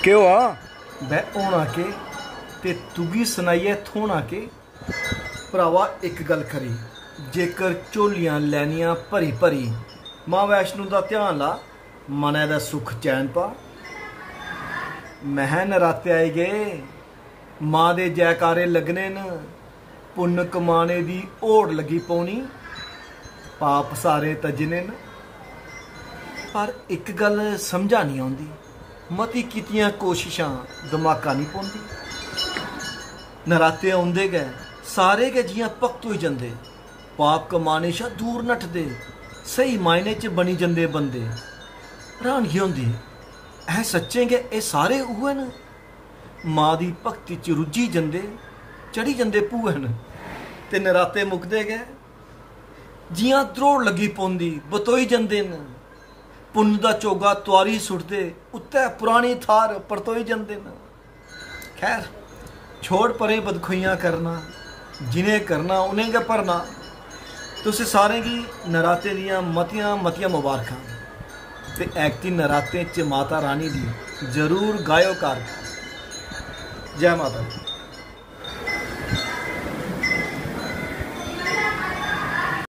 क्यों आ बह होना के ते तुगी सुनाइए थोना के भरावा एक गल करी जेकर झोलियां लैनियां भरी भरी मां वैष्णो दा ध्यान ला मनै दा सुख चैन पा। मह नराते आए गए मां दे जयकारे लगने न पुन्न कमाने दी होड़ लगी पौनी पाप सारे तजने न। पर एक गल समझा नहीं आउंदी मती कीतियां कोशिशां धमाका नहीं पौंदी। नराते आउंदे गए सारे गै जियां भगत होई जंदे पाप कमाने शा दूर नठदे सही मायने च बनी जंदे बंदे। हैरानगी होंदी ऐ सच्चे गै एह् सारे उ'ऐ न मां दी भगती च रुज्झी जंदे चढ़ी जंदे भूए न ते नराते मुकदे गै जियां द्रोड़ लगी पौंदी बतोई जंदे न। पुन्न दा चोगा तुआरी सुटदे उत्ते पुरानी थार परतोई जंदे न। खैर छोड़ परे बदखुइयां करना जिन्हें करना उन्हें गै भरना। तुसें सारें गी नराते दियां मतियां मतियां मुबारकां ते ऐकती नरातें च माता रानी दी जरूर गायो कार। जय माता दी।